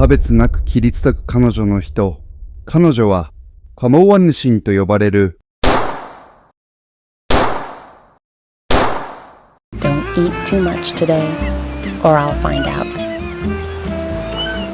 差別なく切りつたく彼女の人。彼女はカモワンシンと呼ばれる。Don't eat too much today, or I'll find out.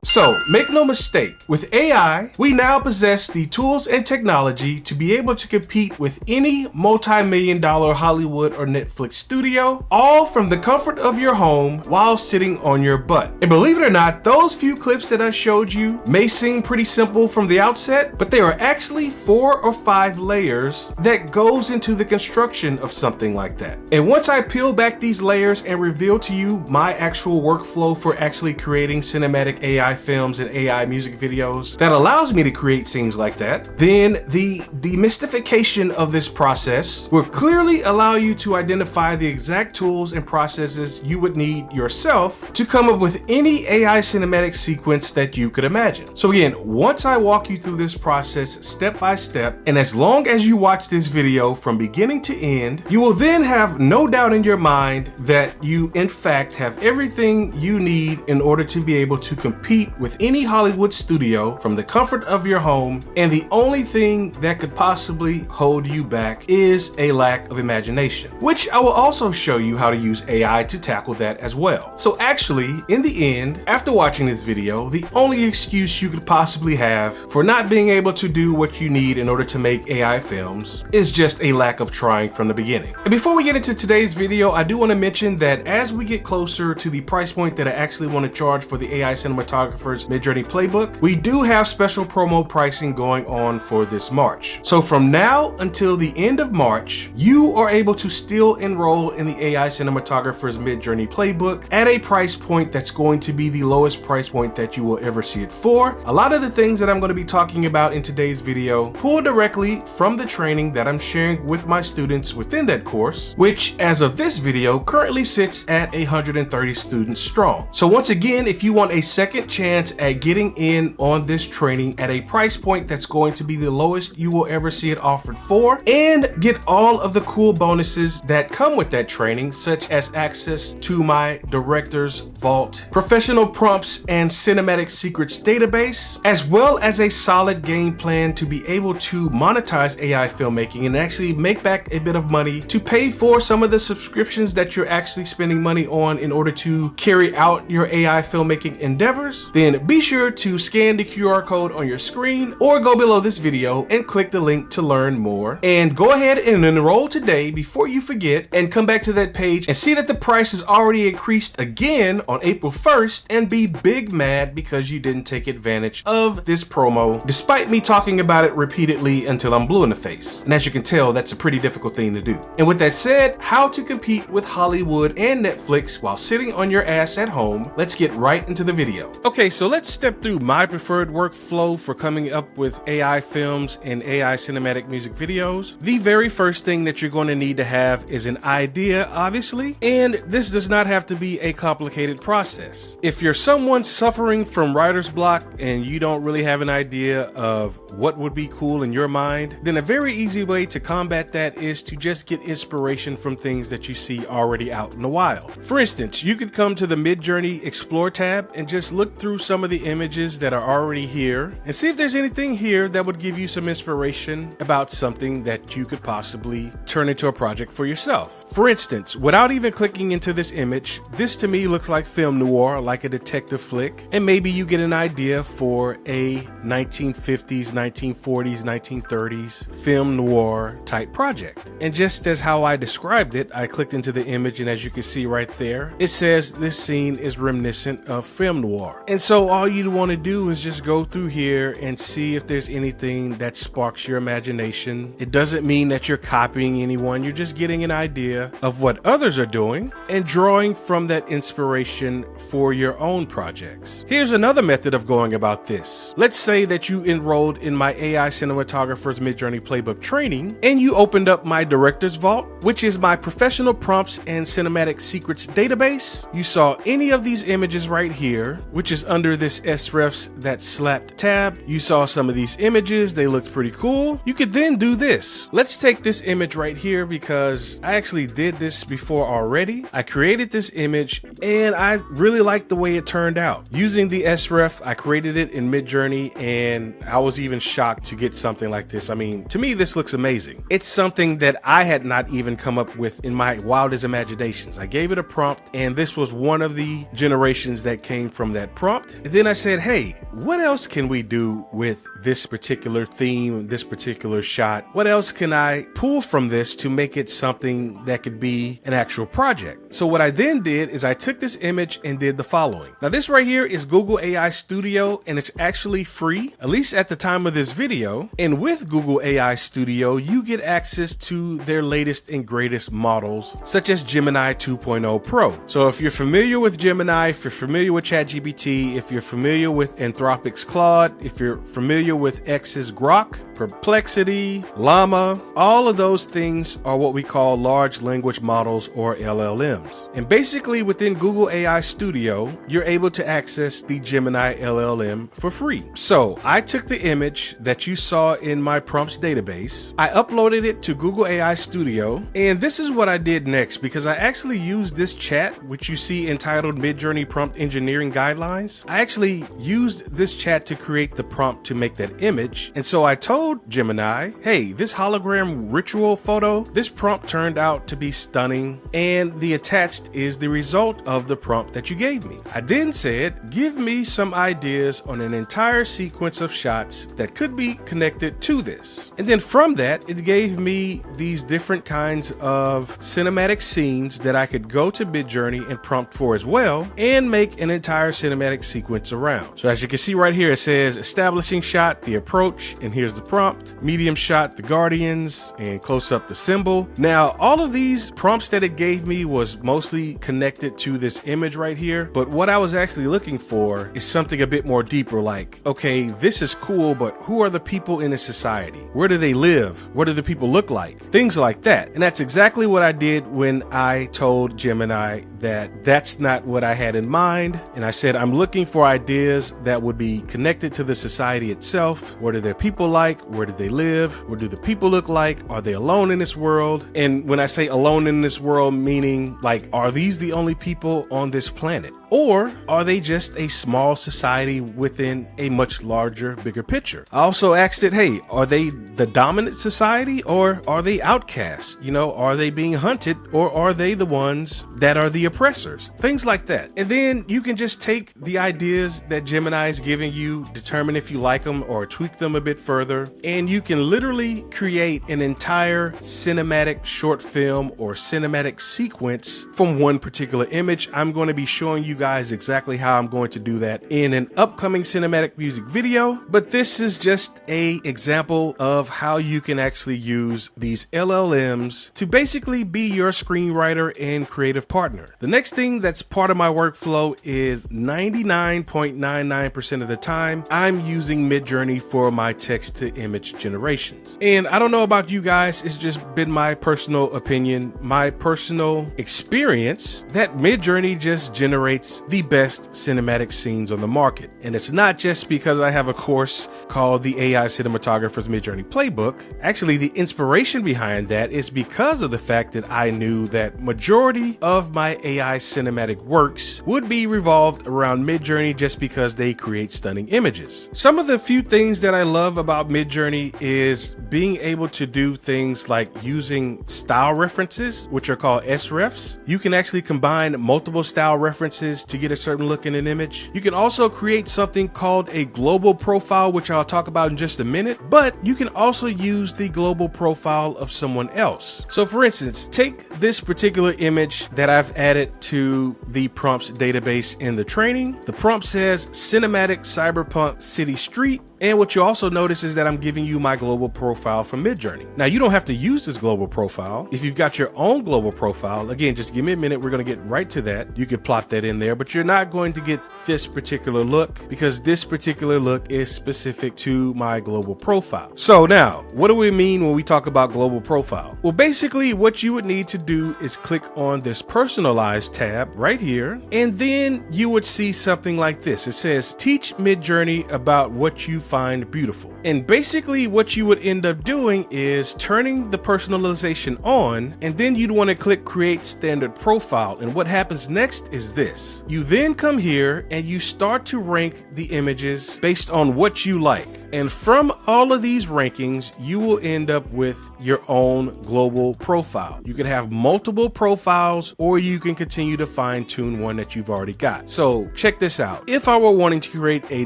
So, make no mistake, with AI, we now possess the tools and technology to be able to compete with any multi-million-dollar Hollywood or Netflix studio, all from the comfort of your home while sitting on your butt. And believe it or not, those few clips that I showed you may seem pretty simple from the outset, but there are actually 4 or 5 layers that goes into the construction of something like that. And once I peel back these layers and reveal to you my actual workflow for actually creating cinematic AI films and AI music videos that allows me to create scenes like that, then the demystification of this process will clearly allow you to identify the exact tools and processes you would need yourself to come up with any AI cinematic sequence that you could imagine. So again, once I walk you through this process step by step, and as long as you watch this video from beginning to end, you will then have no doubt in your mind that you in fact have everything you need in order to be able to compete with any Hollywood studio from the comfort of your home, and the only thing that could possibly hold you back is a lack of imagination, which I will also show you how to use AI to tackle that as well. So actually, in the end, after watching this video, the only excuse you could possibly have for not being able to do what you need in order to make AI films is just a lack of trying from the beginning. And before we get into today's video, I do want to mention that as we get closer to the price point that I actually want to charge for the AI Cinematographer's Midjourney Playbook, we do have special promo pricing going on for this March. So from now until the end of March, you are able to still enroll in the AI Cinematographer's Midjourney Playbook at a price point that's going to be the lowest price point that you will ever see it for. A lot of the things that I'm going to be talking about in today's video pull directly from the training that I'm sharing with my students within that course, which as of this video currently sits at 130 students strong. So once again, if you want a second chance at getting in on this training at a price point that's going to be the lowest you will ever see it offered for, and get all of the cool bonuses that come with that training, such as access to my director's vault, professional prompts and cinematic secrets database, as well as a solid game plan to be able to monetize AI filmmaking and actually make back a bit of money to pay for some of the subscriptions that you're actually spending money on in order to carry out your AI filmmaking endeavors, then be sure to scan the QR code on your screen or go below this video and click the link to learn more. And go ahead and enroll today before you forget, and come back to that page and see that the price has already increased again on April 1st and be big mad because you didn't take advantage of this promo, despite me talking about it repeatedly until I'm blue in the face. And as you can tell, that's a pretty difficult thing to do. And with that said, how to compete with Hollywood and Netflix while sitting on your ass at home, let's get right into the video. Okay, so let's step through my preferred workflow for coming up with AI films and AI cinematic music videos. The very first thing that you're going to need to have is an idea, obviously, and this does not have to be a complicated process. If you're someone suffering from writer's block and you don't really have an idea of what would be cool in your mind, then a very easy way to combat that is to just get inspiration from things that you see already out in the wild. For instance, you could come to the Midjourney Explore tab and just look through some of the images that are already here and see if there's anything here that would give you some inspiration about something that you could possibly turn into a project for yourself. For instance, without even clicking into this image, this to me looks like film noir, like a detective flick, and maybe you get an idea for a 1950s, 1940s, 1930s film noir type project. And just as how I described it, I clicked into the image, and as you can see right there, it says this scene is reminiscent of film noir. And so all you want to do is just go through here and see if there's anything that sparks your imagination. It doesn't mean that you're copying anyone, you're just getting an idea of what others are doing and drawing from that inspiration for your own projects. Here's another method of going about this. Let's say that you enrolled in my AI Cinematographer's Midjourney Playbook training and you opened up my director's vault, which is my professional prompts and cinematic secrets database. You saw any of these images right here, which is under this SREFs that slapped tab, you saw some of these images. They looked pretty cool. You could then do this. Let's take this image right here because I actually did this before already. I created this image and I really liked the way it turned out. Using the SREF, I created it in Midjourney and I was even shocked to get something like this. I mean, to me, this looks amazing. It's something that I had not even come up with in my wildest imaginations. I gave it a prompt and this was one of the generations that came from that prompt. And then I said, hey, what else can we do with this particular theme, this particular shot? What else can I pull from this to make it something that could be an actual project? So what I then did is I took this image and did the following. Now this right here is Google AI Studio and it's actually free, at least at the time of this video. And with Google AI Studio, you get access to their latest and greatest models, such as Gemini 2.0 Pro. So if you're familiar with Gemini, if you're familiar with ChatGPT, if you're familiar with Anthropic's Claude, if you're familiar with X's Grok, Perplexity, Llama, all of those things are what we call large language models or LLMs. And basically within Google AI Studio, you're able to access the Gemini LLM for free. So I took the image that you saw in my prompts database, I uploaded it to Google AI Studio, and this is what I did next because I actually used this chat, which you see entitled Midjourney Prompt Engineering Guidelines. I actually used this chat to create the prompt to make that image. And so I told Gemini, hey, this hologram ritual photo, this prompt turned out to be stunning, and the attached is the result of the prompt that you gave me. I then said, give me some ideas on an entire sequence of shots that could be connected to this. And then from that, it gave me these different kinds of cinematic scenes that I could go to Midjourney and prompt for as well, and make an entire cinematic sequence around. So as you can see right here, it says establishing shot, the approach, and here's the prompt, medium shot, the guardians, and close up the symbol. Now, all of these prompts that it gave me was mostly connected to this image right here, but what I was actually looking for is something a bit more deeper, like, okay, this is cool, but who are the people in a society? Where do they live? What do the people look like? Things like that. And that's exactly what I did when I told Gemini that that's not what I had in mind. And I said, I'm looking for ideas that would be connected to the society itself. What are their people like? Where do they live? What do the people look like? Are they alone in this world? And when I say alone in this world, meaning like, are these the only people on this planet? Or are they just a small society within a much larger, bigger picture? I also asked it, hey, are they the dominant society or are they outcasts? You know, are they being hunted or are they the ones that are the oppressors? Things like that. And then you can just take the ideas that Gemini is giving you, determine if you like them or tweak them a bit further, and you can literally create an entire cinematic short film or cinematic sequence from one particular image. I'm going to be showing you guys exactly how I'm going to do that in an upcoming cinematic music video, but this is just an example of how you can actually use these LLMs to basically be your screenwriter and creative partner. The next thing that's part of my workflow is 99.99% of the time I'm using Midjourney for my text to image generations. And I don't know about you guys, it's just been my personal opinion, my personal experience that Midjourney just generates the best cinematic scenes on the market. And it's not just because I have a course called the AI Cinematographer's Midjourney Playbook. Actually, the inspiration behind that is because of the fact that I knew that majority of my AI cinematic works would be revolved around Midjourney just because they create stunning images. Some of the few things that I love about Midjourney is being able to do things like using style references, which are called SREFs. You can actually combine multiple style references to get a certain look in an image. You can also create something called a global profile, which I'll talk about in just a minute, but you can also use the global profile of someone else. So for instance, take this particular image that I've added to the prompts database in the training. The prompt says cinematic cyberpunk city street. And what you also notice is that I'm giving you my global profile from Midjourney. Now, you don't have to use this global profile. If you've got your own global profile, again, just give me a minute. We're going to get right to that. You can plot that in there. there, but you're not going to get this particular look because this particular look is specific to my global profile. So now, what do we mean when we talk about global profile? Well, basically what you would need to do is click on this personalize tab right here, and then you would see something like this. It says, teach Midjourney about what you find beautiful. And basically what you would end up doing is turning the personalization on, and then you'd want to click create standard profile. And what happens next is this. You then come here and you start to rank the images based on what you like. And from all of these rankings, you will end up with your own global profile. You can have multiple profiles, or you can continue to fine tune one that you've already got. So check this out. If I were wanting to create a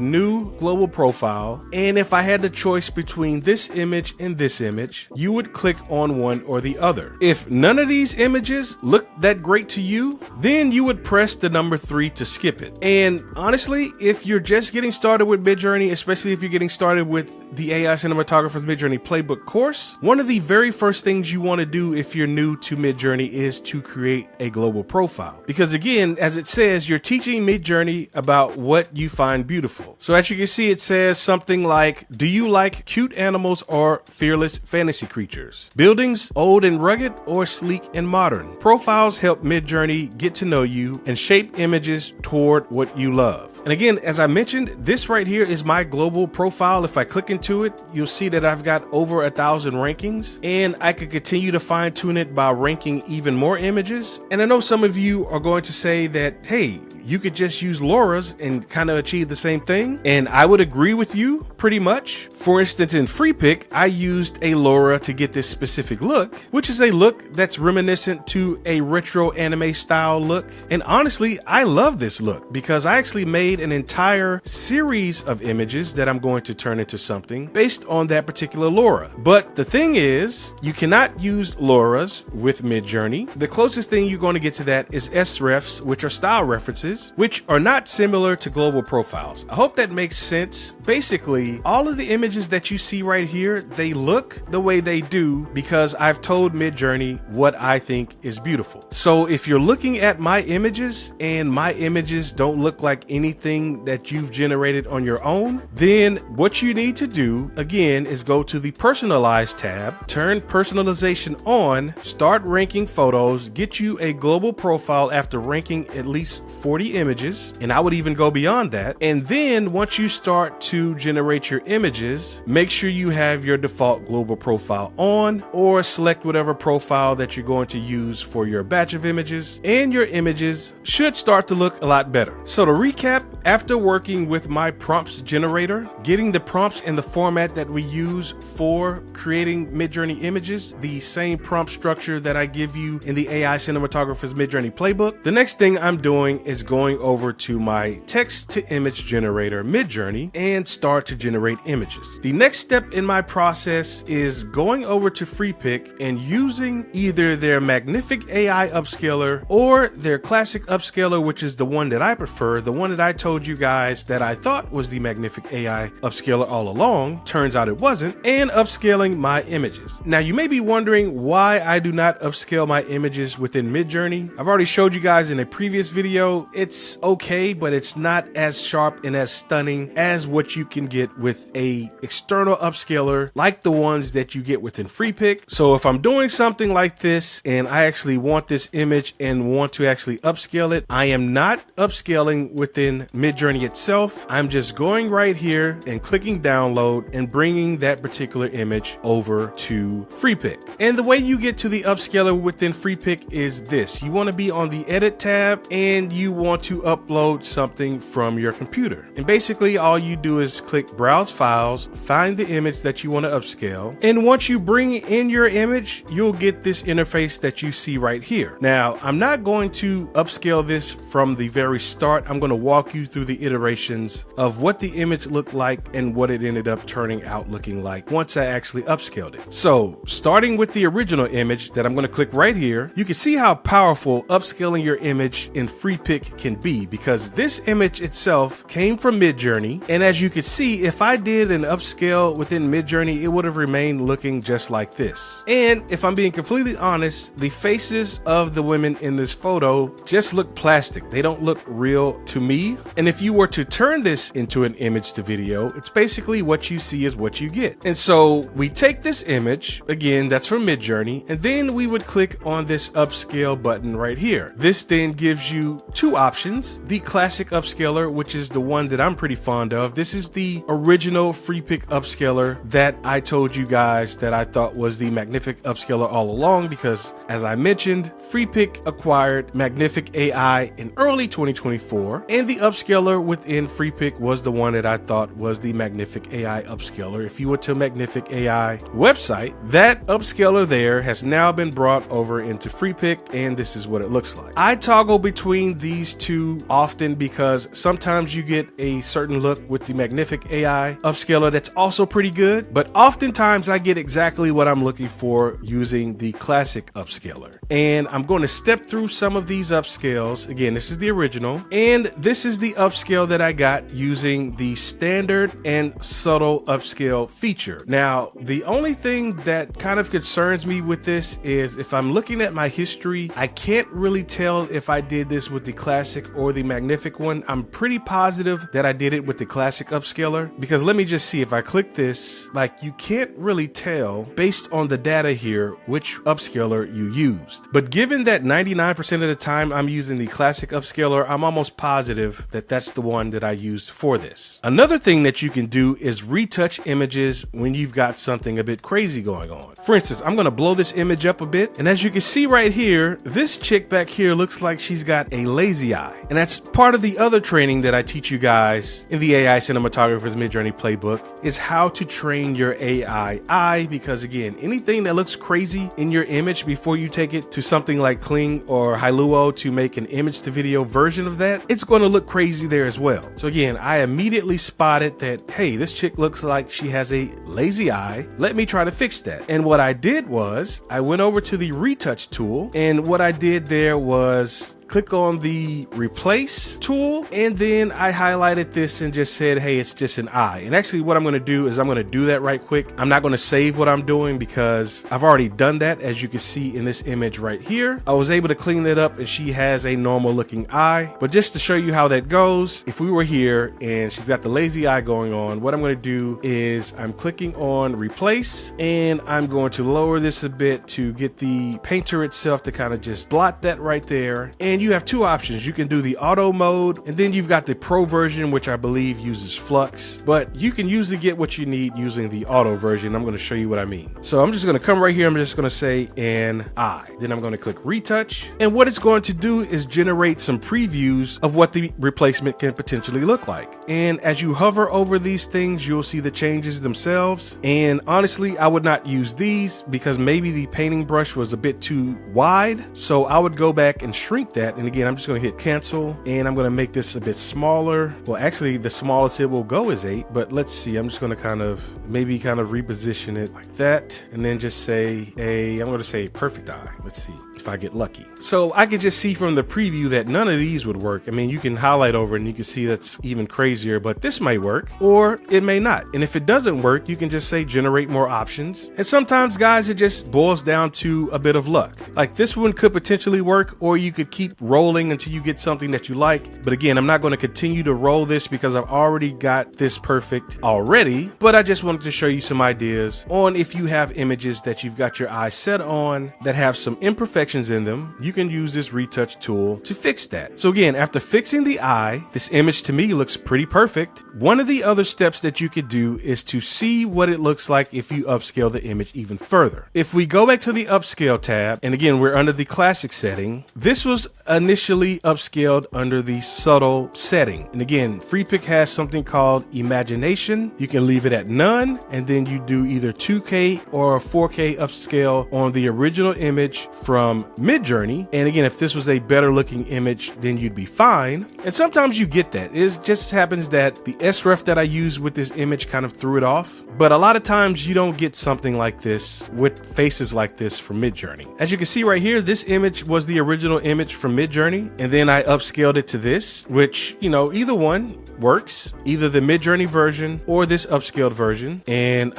new global profile, and if I had the choice between this image and this image, you would click on one or the other. If none of these images look that great to you, then you would press the number 3 to skip it. And honestly, if you're just getting started with Midjourney, especially if you're getting started with the AI Cinematographer's Midjourney Playbook course, one of the very first things you want to do if you're new to Midjourney is to create a global profile. Because again, as it says, you're teaching Midjourney about what you find beautiful. So as you can see, it says something like, do you like cute animals or fearless fantasy creatures? Buildings, old and rugged or sleek and modern? Profiles help Midjourney get to know you and shape images toward what you love. And again, as I mentioned, this right here is my global profile. If I click into it, you'll see that I've got over 1,000 rankings, and I could continue to fine tune it by ranking even more images. And I know some of you are going to say that, hey, you could just use LoRa's and kind of achieve the same thing. And I would agree with you pretty much. For instance, in FreePic, I used a LoRa to get this specific look, which is a look that's reminiscent to a retro anime style look. And honestly, I love this look because I actually made an entire series of images that I'm going to turn into something based on that particular LoRa. But the thing is, you cannot use LoRa's with Midjourney. The closest thing you're going to get to that is SREFs, which are style references, which are not similar to global profiles. I hope that makes sense. Basically, all of the images that you see right here, they look the way they do because I've told Midjourney what I think is beautiful. So if you're looking at my images and my images don't look like anything that you've generated on your own, then what you need to do again is go to the personalize tab, turn personalization on, start ranking photos, get you a global profile after ranking at least 40 images, and I would even go beyond that. And then once you start to generate your images, make sure you have your default global profile on, or select whatever profile that you're going to use for your batch of images, and your images should start to look a lot better. So to recap, after working with my prompts generator, getting the prompts in the format that we use for creating Midjourney images, the same prompt structure that I give you in the AI Cinematographer's Midjourney Playbook, the next thing I'm doing is going over to my text to image generator Midjourney and start to generate images. The next step in my process is going over to FreePic and using either their Magnific AI upscaler or their classic upscaler, which is the one that I prefer, the one that I told you guys that I thought was the Magnific AI upscaler all along. Turns out it wasn't. And upscaling my images. Now you may be wondering why I do not upscale my images within Midjourney. I've already showed you guys in a previous video. It's okay, but it's not as sharp and as stunning as what you can get with a external upscaler like the ones that you get within FreePic. So if I'm doing something like this and I actually want this image and want to actually upscale it, I am not upscaling within Midjourney itself. I'm just going right here and clicking download and bringing that particular image over to FreePic. And the way you get to the upscaler within FreePic is this. You want to be on the edit tab and you want to upload something from your computer. And basically all you do is click browse files, find the image that you want to upscale. And once you bring in your image, you'll get this interface that you see right here. Now, I'm not going to upscale this from the very start. I'm going to walk you through the iterations of what the image looked like and what it ended up turning out looking like once I actually upscaled it. So starting with the original image that I'm going to click right here, you can see how powerful upscaling your image in FreePic can be, because this image itself came from Midjourney. And as you can see, if I did an upscale within Midjourney, it would have remained looking just like this. And if I'm being completely honest, the faces of the women in this photo just look plastic plastic. They don't look real to me. And if you were to turn this into an image to video, it's basically what you see is what you get. And so we take this image, again, that's from Midjourney, and then we would click on this upscale button right here. This then gives you two options. The classic upscaler, which is the one that I'm pretty fond of. This is the original FreePic upscaler that I told you guys that I thought was the Magnific upscaler all along, because as I mentioned, FreePic acquired Magnific AI in early 2024, and the upscaler within FreePic was the one that I thought was the Magnific AI upscaler. If you went to Magnific AI website, that upscaler there has now been brought over into FreePic, and this is what it looks like. I toggle between these two often because sometimes you get a certain look with the Magnific AI upscaler that's also pretty good, but oftentimes I get exactly what I'm looking for using the classic upscaler. And I'm going to step through some of these upscales. Again, this is the original, and this is the upscale that I got using the standard and subtle upscale feature. Now, the only thing that kind of concerns me with this is if I'm looking at my history, I can't really tell if I did this with the classic or the Magnific one. I'm pretty positive that I did it with the classic upscaler, because let me just see, if I click this, like, you can't really tell based on the data here which upscaler you used. But given that 99% of the time I'm using the classic upscaler, I'm almost positive that that's the one that I used for this. Another thing that you can do is retouch images when you've got something a bit crazy going on. For instance, I'm going to blow this image up a bit, and as you can see right here, this chick back here looks like she's got a lazy eye. And that's part of the other training that I teach you guys in the AI Cinematographer's Midjourney Playbook, is how to train your AI eye, because again, anything that looks crazy in your image, before you take it to something like Kling or Hailuo to make an image to video version of that, it's going to look crazy there as well. So again, I immediately spotted that, hey, this chick looks like she has a lazy eye. Let me try to fix that. And what I did was I went over to the retouch tool, and what I did there was click on the replace tool, and then I highlighted this and just said, hey, it's just an eye. And actually what I'm going to do is I'm going to do that right quick. I'm not going to save what I'm doing because I've already done that. As you can see in this image right here, I was able to clean that up, and she has a normal looking eye. But just to show you how that goes, if we were here and she's got the lazy eye going on, what I'm going to do is I'm clicking on replace, and I'm going to lower this a bit to get the painter itself to kind of just blot that right there. And you have two options. You can do the auto mode, and then you've got the pro version, which I believe uses flux, but you can usually get what you need using the auto version. I'm going to show you what I mean. So I'm just going to come right here. I'm just going to say an eye. Then I'm going to click retouch, and what it's going to do is generate some previews of what the replacement can potentially look like. And as you hover over these things, you'll see the changes themselves. And honestly, I would not use these because maybe the painting brush was a bit too wide. So I would go back and shrink that. And again, I'm just going to hit cancel, and I'm going to make this a bit smaller. Well, actually the smallest it will go is 8, but let's see. I'm just going to maybe reposition it like that, and then just say I'm going to say perfect eye. Let's see if I get lucky. So I could just see from the preview that none of these would work. I mean, you can highlight over and you can see that's even crazier, but this might work or it may not. And if it doesn't work, you can just say generate more options. And sometimes, guys, it just boils down to a bit of luck. Like this one could potentially work, or you could keep rolling until you get something that you like. But again, I'm not going to continue to roll this because I've already got this perfect already. But I just wanted to show you some ideas on if you have images that you've got your eye set on that have some imperfections in them, you can use this retouch tool to fix that. So again, after fixing the eye, this image to me looks pretty perfect. One of the other steps that you could do is to see what it looks like if you upscale the image even further. If we go back to the upscale tab, and again, we're under the classic setting, this was initially upscaled under the subtle setting. And again, FreePic has something called imagination. You can leave it at none, and then you do either 2K or 4K upscale on the original image from Midjourney. And again, if this was a better looking image, then you'd be fine. And sometimes you get that. It just happens that the SREF that I used with this image kind of threw it off. But a lot of times you don't get something like this with faces like this from Midjourney. As you can see right here, this image was the original image from from Midjourney, and then I upscaled it to this, which, you know, either one works, either the Midjourney version or this upscaled version. And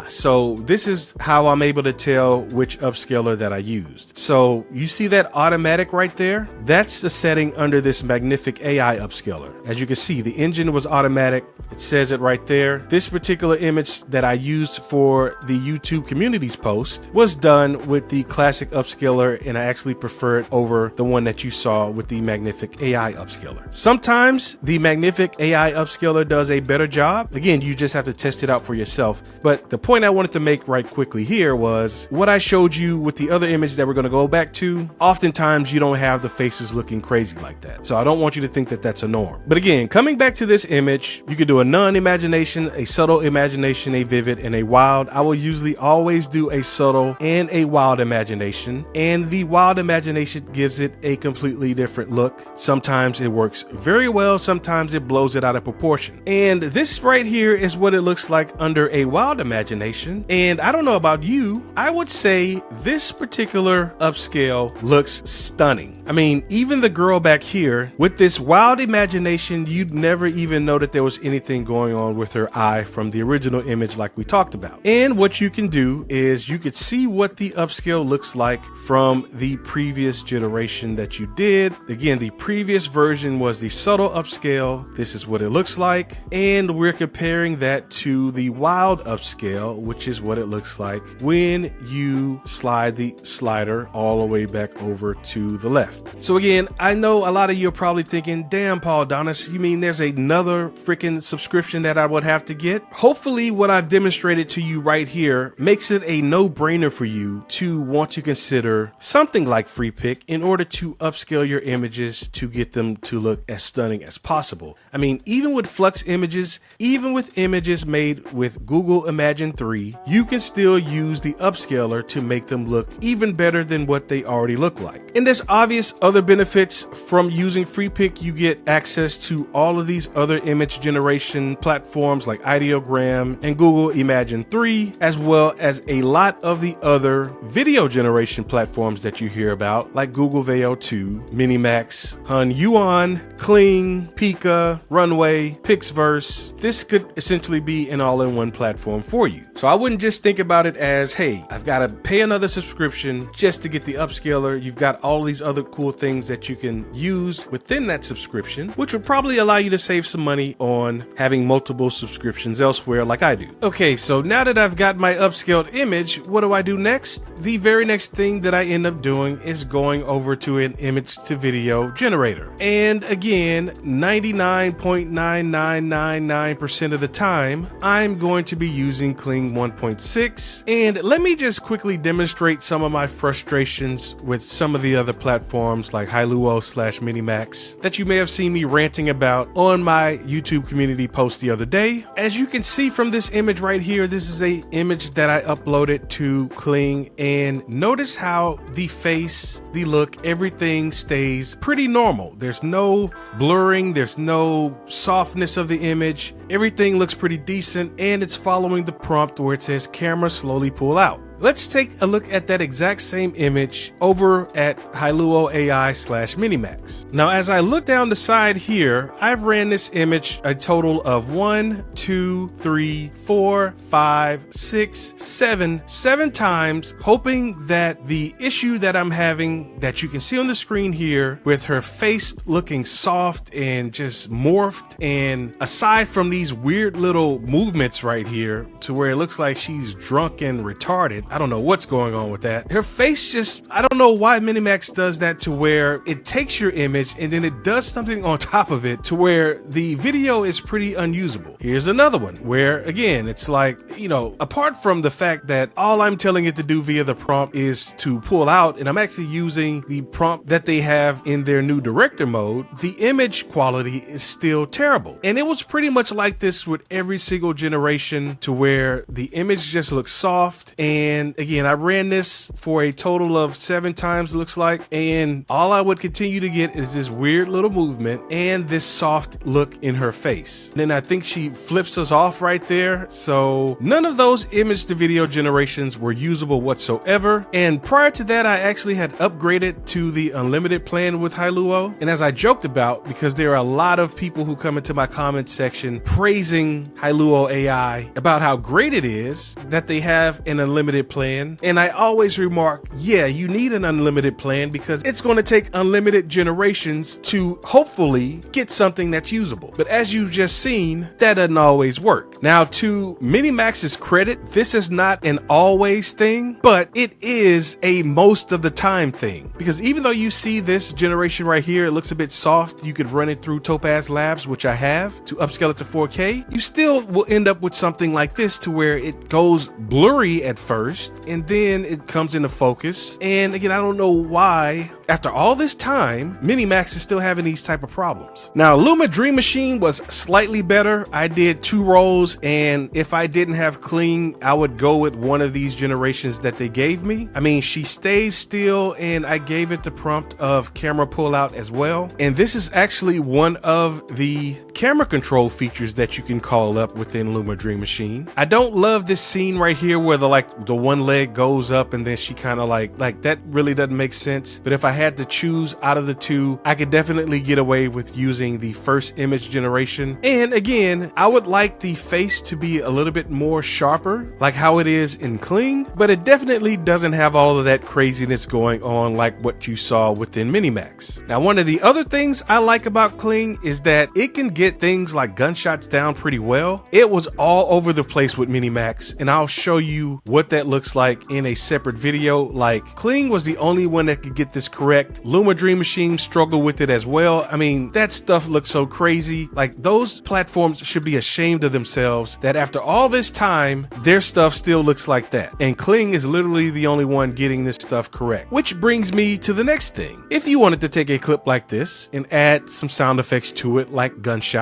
so this is how I'm able to tell which upscaler that I used. So you see that automatic right there? That's the setting under this Magnific AI upscaler. As you can see, the engine was automatic. It says it right there. This particular image that I used for the YouTube communities post was done with the classic upscaler, and I actually prefer it over the one that you saw with the Magnific AI upscaler. Sometimes the Magnific AI upscaler does a better job. Again, you just have to test it out for yourself. But the point I wanted to make right quickly here was what I showed you with the other image that we're going to go back to. Oftentimes you don't have the faces looking crazy like that. So I don't want you to think that that's a norm. But again, coming back to this image, you can do a non-imagination, a subtle imagination, a vivid, and a wild. I will usually always do a subtle and a wild imagination. And the wild imagination gives it a completely different look. Sometimes it works very well. Sometimes it blows it out of proportion. And this right here is what it looks like under a wild imagination. And I don't know about you, I would say this particular upscale looks stunning. I mean, even the girl back here with this wild imagination, you'd never even know that there was anything going on with her eye from the original image like we talked about. And what you can do is you could see what the upscale looks like from the previous generation that you did. Again, the previous version was the subtle upscale. This is what it looks like. And we're comparing that to the wild upscale, which is what it looks like when you slide the slider all the way back over to the left. So again, I know a lot of you are probably thinking, damn, Paul Donis, you mean there's another freaking subscription that I would have to get? Hopefully what I've demonstrated to you right here makes it a no-brainer for you to want to consider something like FreePic in order to upscale your images to get them to look as stunning as possible. I mean, even with Flux images, even with images made with Google Imagen 3, you can still use the upscaler to make them look even better than what they already look like. And there's obvious other benefits from using FreePic. You get access to all of these other image generation platforms like Ideogram and Google Imagen 3, as well as a lot of the other video generation platforms that you hear about, like Google Veo 2, Minimax, Hailuo, Kling, Pika, Runway, Pixverse. This could essentially be an all-in-one platform for you. So I wouldn't just think about it as, hey, I've got to pay another subscription just to get the upscaler. You've got all these other cool things that you can use within that subscription, which would probably allow you to save some money on having multiple subscriptions elsewhere like I do. Okay, so now that I've got my upscaled image, what do I do next? The very next thing that I end up doing is going over to an image to video generator. And again, 99.9999% of the time, I'm going to be using Kling 1.6. And let me just quickly demonstrate some of my frustrations with some of the other platforms like Hailuo / Minimax that you may have seen me ranting about on my YouTube community post the other day. As you can see from this image right here, this is a image that I uploaded to Kling, and notice how the face, the look, everything stays pretty normal. There's no blurring, there's no softness of the image. Everything looks pretty decent, and it's following the prompt where it says camera slowly pull out. Let's take a look at that exact same image over at Hailuo AI / Minimax. Now, as I look down the side here, I've ran this image a total of 1, 2, 3, 4, 5, 6, 7 times, hoping that the issue that I'm having that you can see on the screen here with her face looking soft and just morphed, and aside from these weird little movements right here to where it looks like she's drunk and retarded, I don't know what's going on with that. Her face just, I don't know why Minimax does that, to where it takes your image and then it does something on top of it to where the video is pretty unusable. Here's another one where, again, it's like, you know, apart from the fact that all I'm telling it to do via the prompt is to pull out, and I'm actually using the prompt that they have in their new director mode, the image quality is still terrible. And it was pretty much like this with every single generation, to where the image just looks soft and And again, I ran this for a total of 7 times, it looks like, and all I would continue to get is this weird little movement and this soft look in her face. And then I think she flips us off right there. So none of those image to video generations were usable whatsoever. And prior to that, I actually had upgraded to the unlimited plan with Hailuo. And as I joked about, because there are a lot of people who come into my comment section praising Hailuo AI about how great it is that they have an unlimited plan. And I always remark, yeah, you need an unlimited plan because it's going to take unlimited generations to hopefully get something that's usable. But as you've just seen, that doesn't always work. Now, to Minimax's credit, this is not an always thing, but it is a most of the time thing. Because even though you see this generation right here, it looks a bit soft, you could run it through Topaz Labs, which I have, to upscale it to 4K, you still will end up with something like this to where it goes blurry at first, and then it comes into focus. And again, I don't know why, after all this time, Minimax is still having these type of problems. Now, Luma Dream Machine was slightly better. I did 2 rolls, and if I didn't have Kling, I would go with one of these generations that they gave me. I mean, she stays still, and I gave it the prompt of camera pullout as well. And this is actually one of the camera control features that you can call up within Luma Dream Machine. I don't love this scene right here where the one leg goes up and then she kind of like that really doesn't make sense. But if I had to choose out of the 2, I could definitely get away with using the first image generation. And again, I would like the face to be a little bit more sharper, like how it is in Kling, but it definitely doesn't have all of that craziness going on like what you saw within Minimax. Now, one of the other things I like about Kling is that it can get things like gunshots down pretty well. It was all over the place with Minimax, and I'll show you what that looks like in a separate video. Like, Kling was the only one that could get this correct. Luma Dream Machine struggled with it as well. I mean, that stuff looks so crazy. Like, those platforms should be ashamed of themselves that after all this time, their stuff still looks like that. And Kling is literally the only one getting this stuff correct. Which brings me to the next thing. If you wanted to take a clip like this and add some sound effects to it, like gunshot,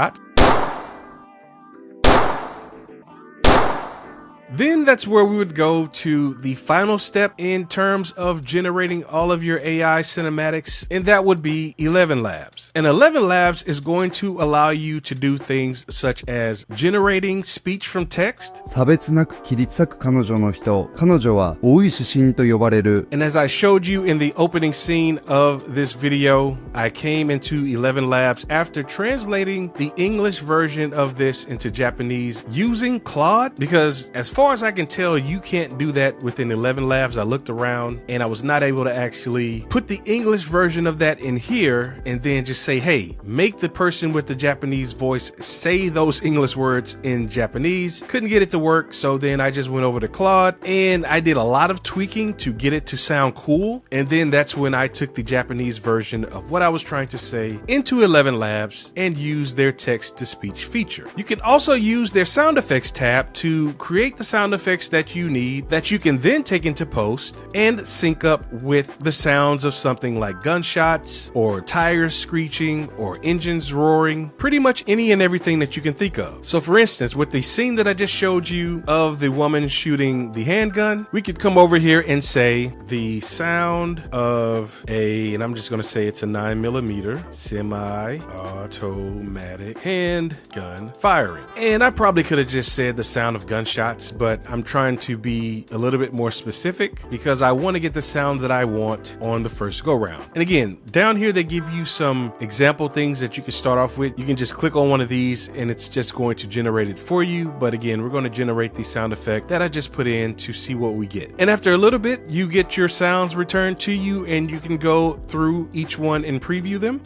then that's where we would go to the final step in terms of generating all of your AI cinematics, and that would be ElevenLabs. And ElevenLabs is going to allow you to do things such as generating speech from text. 差別なく切り裂く彼女の人。彼女は多い指針と呼ばれる。 And as I showed you in the opening scene of this video, I came into ElevenLabs after translating the English version of this into Japanese using Claude, because as far as I can tell, you can't do that within ElevenLabs. I looked around and I was not able to actually put the English version of that in here and then just say, hey, make the person with the Japanese voice say those English words in Japanese. Couldn't get it to work, so then I just went over to Claude and I did a lot of tweaking to get it to sound cool. And then that's when I took the Japanese version of what I was trying to say into ElevenLabs and used their text-to-speech feature. You can also use their sound effects tab to create the sound effects that you need that you can then take into post and sync up with the sounds of something like gunshots or tires screeching or engines roaring, pretty much any and everything that you can think of. So for instance, with the scene that I just showed you of the woman shooting the handgun, we could come over here and say the sound of and I'm just going to say it's a 9mm semi-automatic handgun firing. And I probably could have just said the sound of gunshots, but I'm trying to be a little bit more specific because I want to get the sound that I want on the first go round. And again, down here they give you some example things that you can start off with. You can just click on one of these and it's just going to generate it for you. But again, we're going to generate the sound effect that I just put in to see what we get. And after a little bit, you get your sounds returned to you and you can go through each one and preview them.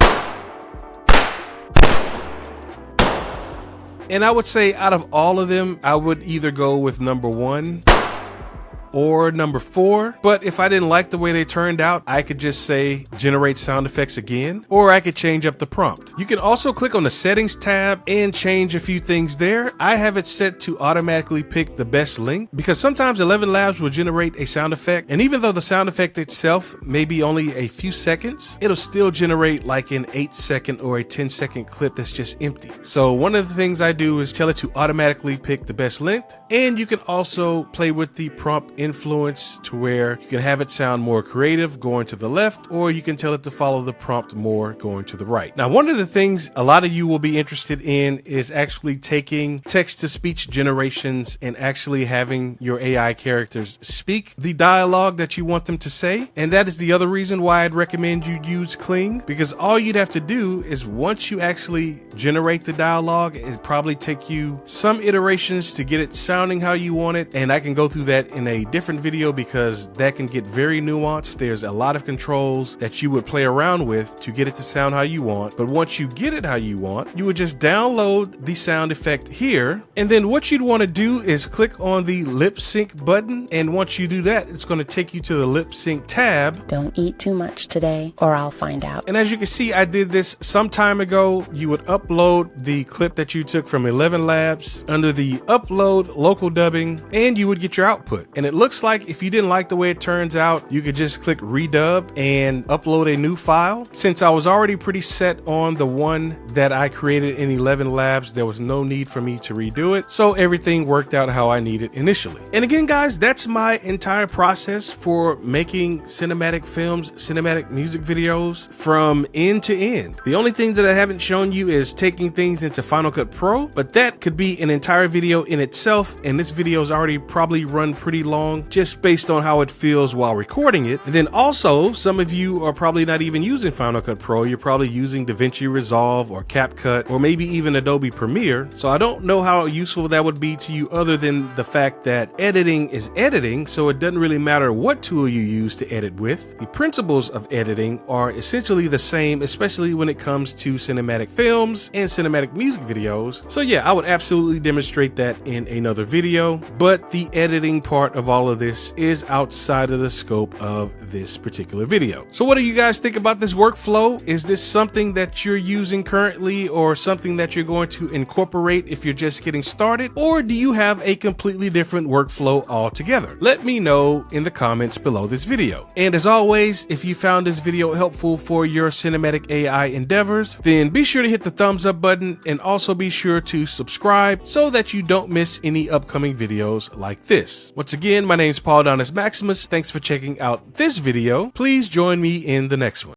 And I would say out of all of them, I would either go with number 1 or number 4. But if I didn't like the way they turned out, I could just say generate sound effects again, or I could change up the prompt. You can also click on the settings tab and change a few things there. I have it set to automatically pick the best length because sometimes ElevenLabs will generate a sound effect, and even though the sound effect itself may be only a few seconds, it'll still generate like an 8-second or a 10-second clip that's just empty. So one of the things I do is tell it to automatically pick the best length, and you can also play with the prompt influence to where you can have it sound more creative going to the left, or you can tell it to follow the prompt more going to the right. Now, one of the things a lot of you will be interested in is actually taking text-to-speech generations and actually having your AI characters speak the dialogue that you want them to say. And that is the other reason why I'd recommend you use Kling, because all you'd have to do is once you actually generate the dialogue, it'd probably take you some iterations to get it sounding how you want it. And I can go through that in a different video because that can get very nuanced. There's a lot of controls that you would play around with to get it to sound how you want. But once you get it how you want, you would just download the sound effect here. And then what you'd want to do is click on the lip sync button. And once you do that, it's going to take you to the lip sync tab. Don't eat too much today, or I'll find out. And as you can see, I did this some time ago. You would upload the clip that you took from ElevenLabs under the upload local dubbing, and you would get your output. And it looks like if you didn't like the way it turns out, you could just click redub and upload a new file. Since I was already pretty set on the one that I created in ElevenLabs, there was no need for me to redo it. So everything worked out how I needed initially. And again, guys, that's my entire process for making cinematic films, cinematic music videos from end to end. The only thing that I haven't shown you is taking things into Final Cut Pro, but that could be an entire video in itself. And this video is already probably run pretty long just based on how it feels while recording it. And then also, some of you are probably not even using Final Cut Pro. You're probably using DaVinci Resolve or CapCut or maybe even Adobe Premiere. So I don't know how useful that would be to you other than the fact that editing is editing. So it doesn't really matter what tool you use to edit with. The principles of editing are essentially the same, especially when it comes to cinematic films and cinematic music videos. So yeah, I would absolutely demonstrate that in another video, but the editing part of all of this is outside of the scope of this particular video. So what do you guys think about this workflow? Is this something that you're using currently or something that you're going to incorporate if you're just getting started? Or do you have a completely different workflow altogether? Let me know in the comments below this video. And as always, if you found this video helpful for your cinematic AI endeavors, then be sure to hit the thumbs up button and also be sure to subscribe so that you don't miss any upcoming videos like this. Once again, my name is Paul Maximus. Thanks for checking out this video. Please join me in the next one.